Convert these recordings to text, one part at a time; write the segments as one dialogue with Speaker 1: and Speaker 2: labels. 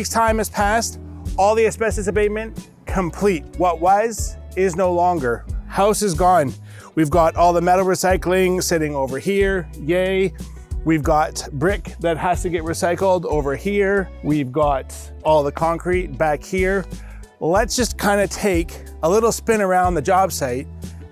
Speaker 1: weeks' time has passed, all the asbestos abatement complete. What was is no longer. House is gone. We've got all the metal recycling sitting over here, yay. We've got brick that has to get recycled over here. We've got all the concrete back here. Let's just kind of take a little spin around the job site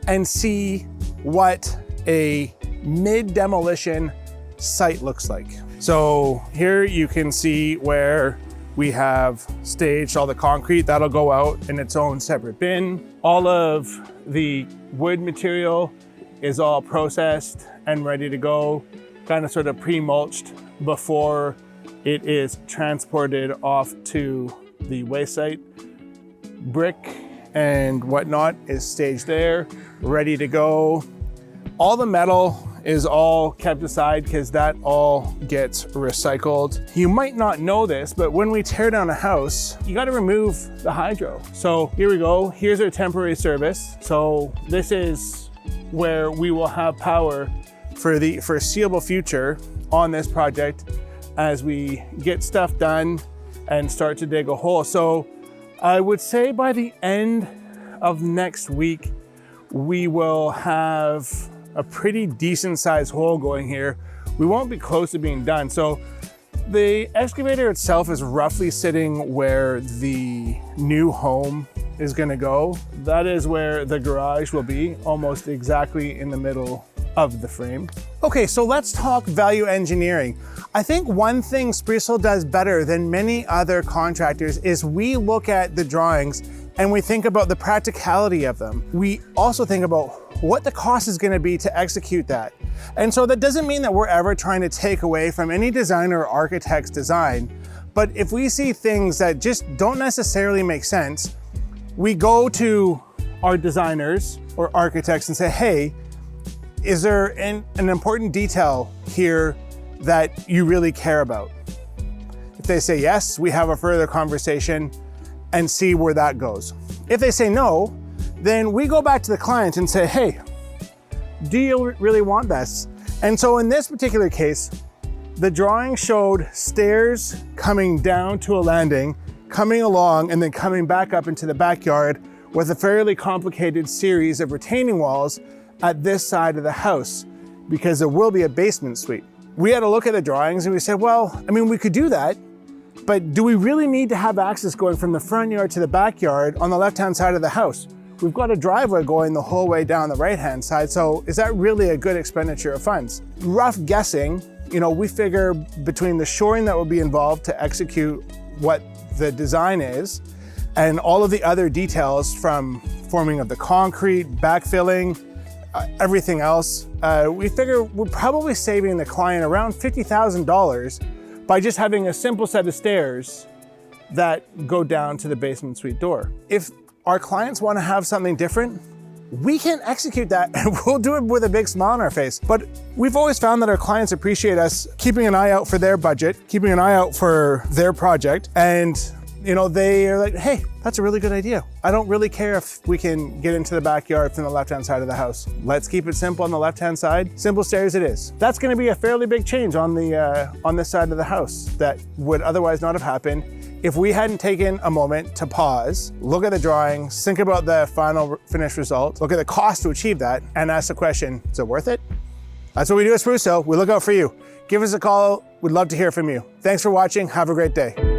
Speaker 1: and see what a mid-demolition site looks like. So here you can see where we have staged all the concrete. That'll go out in its own separate bin. All of the wood material is all processed and ready to go, kind of sort of pre-mulched before it is transported off to the waste site. Brick and whatnot is staged there, ready to go. All the metal is all kept aside because that all gets recycled. You might not know this, but when we tear down a house, you got to remove the hydro. So here we go. Here's our temporary service. So this is where we will have power for the foreseeable future on this project as we get stuff done and start to dig a hole. So I would say by the end of next week, we will have a pretty decent sized hole going here. We won't be close to being done. So the excavator itself is roughly sitting where the new home is gonna go. That is where the garage will be, almost exactly in the middle of the frame. Okay, so let's talk value engineering. I think one thing Sprucehill does better than many other contractors is we look at the drawings and we think about the practicality of them. We also think about what the cost is gonna be to execute that. And so that doesn't mean that we're ever trying to take away from any designer or architect's design, but if we see things that just don't necessarily make sense, we go to our designers or architects and say, hey, is there an important detail here that you really care about? If they say yes, we have a further conversation and see where that goes. If they say no, then we go back to the client and say, hey, do you really want this? And so in this particular case, the drawing showed stairs coming down to a landing, coming along, and then coming back up into the backyard with a fairly complicated series of retaining walls at this side of the house, because there will be a basement suite. We had a look at the drawings and we said, well, I mean, we could do that, but do we really need to have access going from the front yard to the backyard on the left-hand side of the house? We've got a driveway going the whole way down the right-hand side, so is that really a good expenditure of funds? Rough guessing, we figure between the shoring that will be involved to execute what the design is, and all of the other details from forming of the concrete, backfilling, everything else, we figure we're probably saving the client around $50,000 by just having a simple set of stairs that go down to the basement suite door. If our clients want to have something different, we can execute that and we'll do it with a big smile on our face. But we've always found that our clients appreciate us keeping an eye out for their budget, keeping an eye out for their project, and they are like, hey, that's a really good idea. I don't really care if we can get into the backyard from the left-hand side of the house. Let's keep it simple on the left-hand side. Simple stairs it is. That's gonna be a fairly big change on this side of the house that would otherwise not have happened if we hadn't taken a moment to pause, look at the drawings, think about the final finished result, look at the cost to achieve that, and ask the question, is it worth it? That's what we do at Sprucehill. We look out for you. Give us a call. We'd love to hear from you. Thanks for watching. Have a great day.